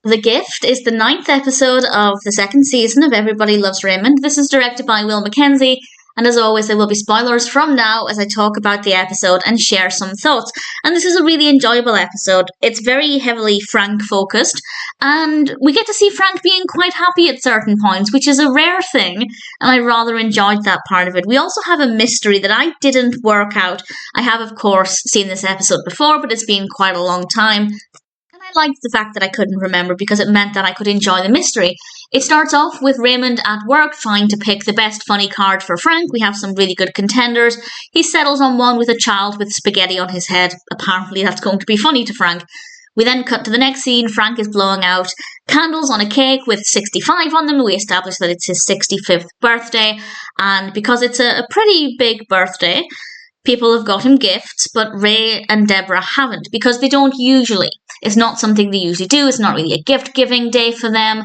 The Gift is the 9th episode of the 2nd season of Everybody Loves Raymond. This is directed by Mackenzie, and as always there will be spoilers from now as I talk about the episode and share some thoughts. And this is a really enjoyable episode. It's very heavily Frank focused, and we get to see Frank being quite happy at certain points, which is a rare thing, and I rather enjoyed that part of it. We also have a mystery that I didn't work out. I have, of course, seen this episode before, but it's been quite a long time. I liked the fact that I couldn't remember because it meant that I could enjoy the mystery. It starts off with Raymond at work trying to pick the best funny card for Frank. We have some really good contenders. He settles on one with a child with spaghetti on his head. Apparently that's going to be funny to Frank. We then cut to the next scene. Frank is blowing out candles on a cake with 65 on them. We establish that it's his 65th birthday, and because it's a pretty big birthday, people have got him gifts, but Ray and Debra haven't, because they don't usually. It's not something they usually do. It's not really a gift-giving day for them.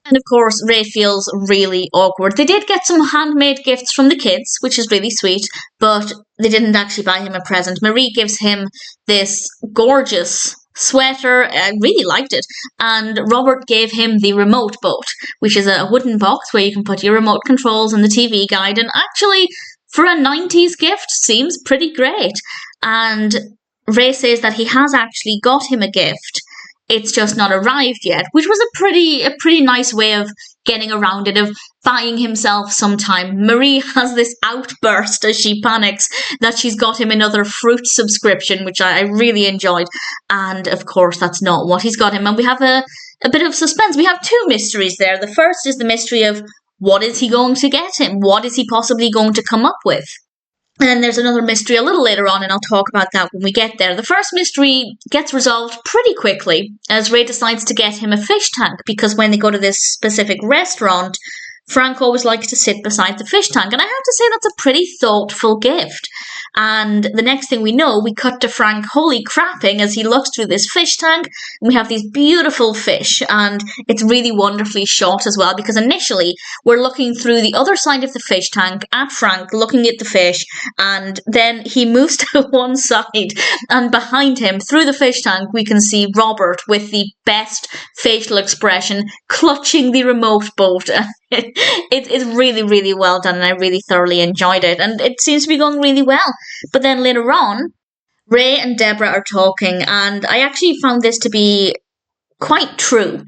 And of course, Ray feels really awkward. They did get some handmade gifts from the kids, which is really sweet, but they didn't actually buy him a present. Marie gives him this gorgeous sweater. I really liked it. And Robert gave him the remote boat, which is a wooden box where you can put your remote controls and the TV guide, and actually, for a 90s gift, seems pretty great. And Ray says that he has actually got him a gift. It's just not arrived yet, which was a pretty nice way of getting around it, of buying himself some time. Marie has this outburst as she panics that she's got him another fruit subscription, which I really enjoyed. And of course, that's not what he's got him. And we have a bit of suspense. We have two mysteries there. The first is the mystery of what is he going to get him? What is he possibly going to come up with? And then there's another mystery a little later on, and I'll talk about that when we get there. The first mystery gets resolved pretty quickly as Ray decides to get him a fish tank, because when they go to this specific restaurant, Frank always likes to sit beside the fish tank. And I have to say that's a pretty thoughtful gift. And the next thing we know, we cut to Frank holy crapping as he looks through this fish tank. And we have these beautiful fish, and it's really wonderfully shot as well, because initially we're looking through the other side of the fish tank at Frank, looking at the fish, and then he moves to one side, and behind him, through the fish tank, we can see Robert with the best facial expression, clutching the remote boat. It's really, really well done, and I really thoroughly enjoyed it, and it seems to be going really well. But then later on, Ray and Debra are talking, and I actually found this to be quite true,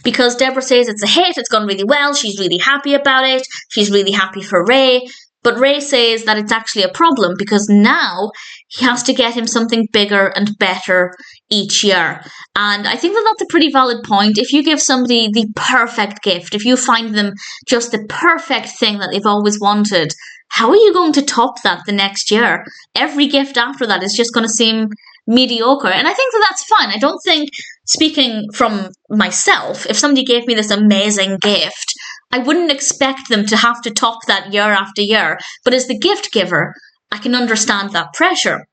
because Debra says it's a hit, it's gone really well, she's really happy about it, she's really happy for Ray. But Ray says that it's actually a problem because now he has to get him something bigger and better each year. And I think that that's a pretty valid point. If you give somebody the perfect gift, if you find them just the perfect thing that they've always wanted, how are you going to top that the next year? Every gift after that is just going to seem mediocre. And I think that that's fine. I don't think, speaking from myself, if somebody gave me this amazing gift, I wouldn't expect them to have to top that year after year. But as the gift giver, I can understand that pressure.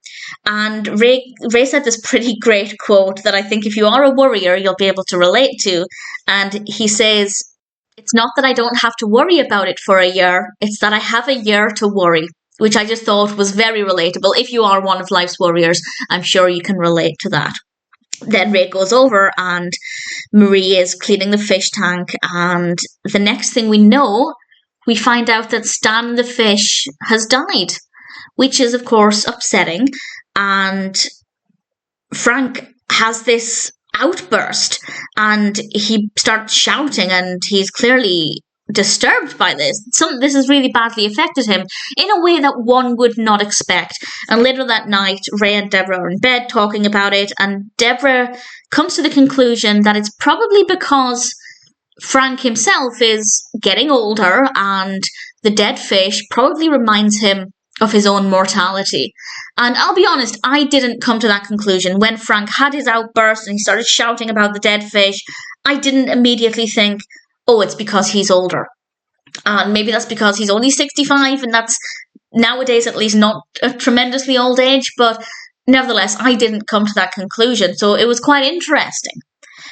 And Ray said this pretty great quote that I think if you are a worrier, you'll be able to relate to. And he says, "It's not that I don't have to worry about it for a year, it's that I have a year to worry," which I just thought was very relatable. If you are one of life's warriors, I'm sure you can relate to that. Then Ray goes over and Marie is cleaning the fish tank, and the next thing we know, we find out that Stan the fish has died, which is of course upsetting. And Frank has this outburst and he starts shouting, and he's clearly disturbed by this. This has really badly affected him in a way that one would not expect. And later that night, Ray and Debra are in bed talking about it, and Debra comes to the conclusion that it's probably because Frank himself is getting older, and the dead fish probably reminds him of his own mortality. And I'll be honest, I didn't come to that conclusion. When Frank had his outburst and he started shouting about the dead fish, I didn't immediately think, oh, it's because he's older. And maybe that's because he's only 65, and that's nowadays at least not a tremendously old age, but nevertheless, I didn't come to that conclusion. So it was quite interesting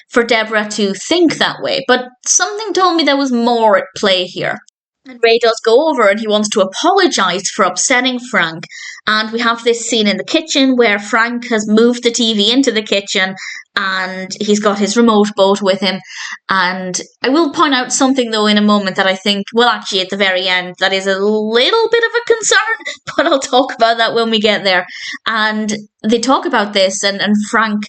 for Debra to think that way. But something told me there was more at play here. And Ray does go over and he wants to apologise for upsetting Frank. And we have this scene in the kitchen where Frank has moved the TV into the kitchen and he's got his remote boat with him. And I will point out something, though, in a moment that I think, well, actually, at the very end, that is a little bit of a concern, but I'll talk about that when we get there. And they talk about this, and Frank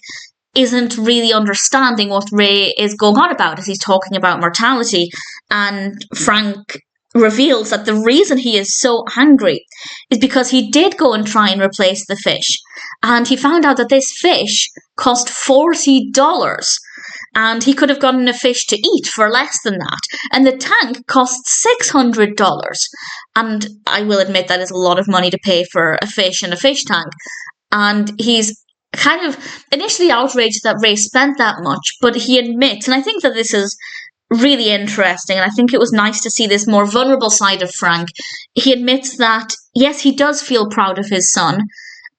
isn't really understanding what Ray is going on about as he's talking about mortality. And Frank reveals that the reason he is so angry is because he did go and try and replace the fish. And he found out that this fish cost $40. And he could have gotten a fish to eat for less than that. And the tank cost $600. And I will admit that is a lot of money to pay for a fish and a fish tank. And he's kind of initially outraged that Ray spent that much, but he admits, and I think that this is really interesting, and I think it was nice to see this more vulnerable side of Frank. He admits that, yes, he does feel proud of his son,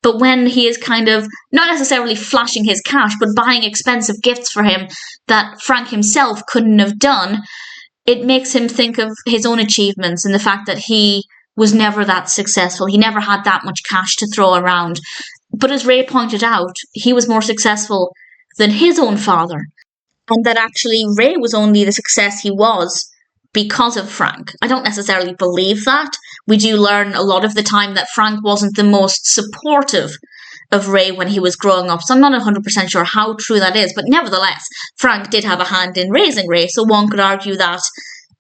but when he is kind of not necessarily flashing his cash, but buying expensive gifts for him that Frank himself couldn't have done, it makes him think of his own achievements and the fact that he was never that successful. He never had that much cash to throw around. But as Ray pointed out, he was more successful than his own father. And that actually Ray was only the success he was because of Frank. I don't necessarily believe that. We do learn a lot of the time that Frank wasn't the most supportive of Ray when he was growing up. So I'm not 100% sure how true that is. But nevertheless, Frank did have a hand in raising Ray. So one could argue that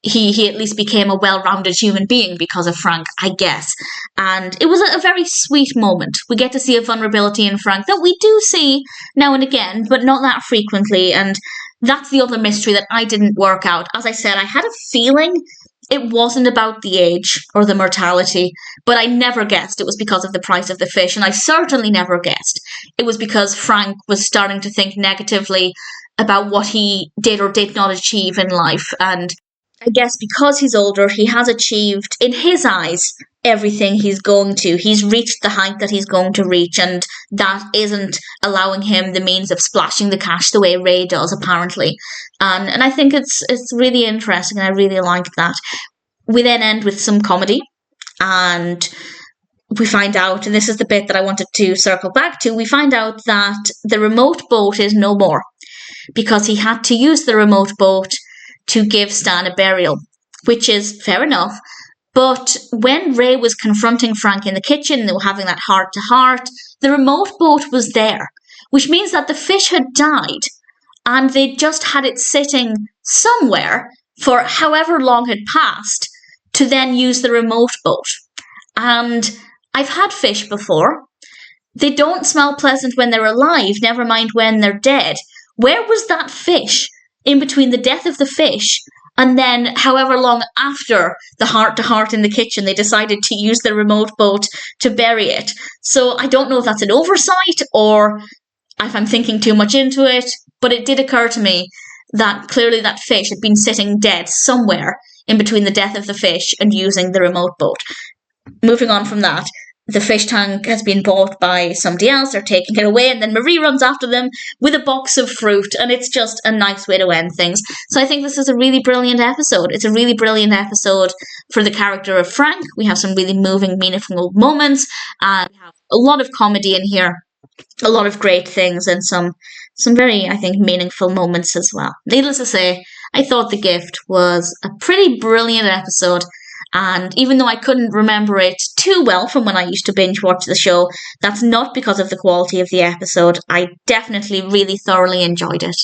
he at least became a well-rounded human being because of Frank, I guess. And it was a very sweet moment. We get to see a vulnerability in Frank that we do see now and again, but not that frequently. And that's the other mystery that I didn't work out. As I said, I had a feeling it wasn't about the age or the mortality, but I never guessed it was because of the price of the fish. And I certainly never guessed it was because Frank was starting to think negatively about what he did or did not achieve in life. And I guess because he's older, he has achieved, in his eyes, everything he's going to. He's reached the height that he's going to reach, and that isn't allowing him the means of splashing the cash the way Ray does, apparently. And I think it's really interesting, and I really liked that. We then end with some comedy, and we find out, and this is the bit that I wanted to circle back to, we find out that the remote boat is no more, because he had to use the remote boat to give Stan a burial, which is fair enough. But when Ray was confronting Frank in the kitchen, they were having that heart-to-heart, the remote boat was there, which means that the fish had died, and they just had it sitting somewhere for however long had passed to then use the remote boat. And I've had fish before. They don't smell pleasant when they're alive, never mind when they're dead. Where was that fish in between the death of the fish and then however long after the heart-to-heart in the kitchen they decided to use the remote boat to bury it? So I don't know if that's an oversight or if I'm thinking too much into it, but it did occur to me that clearly that fish had been sitting dead somewhere in between the death of the fish and using the remote boat. Moving on from that, the fish tank has been bought by somebody else, they're taking it away, and then Marie runs after them with a box of fruit, and it's just a nice way to end things. So I think this is a really brilliant episode. It's a really brilliant episode for the character of Frank. We have some really moving, meaningful moments, and we have a lot of comedy in here, a lot of great things, and some very, I think, meaningful moments as well. Needless to say, I thought The Gift was a pretty brilliant episode. And even though I couldn't remember it too well from when I used to binge watch the show, that's not because of the quality of the episode. I definitely really thoroughly enjoyed it.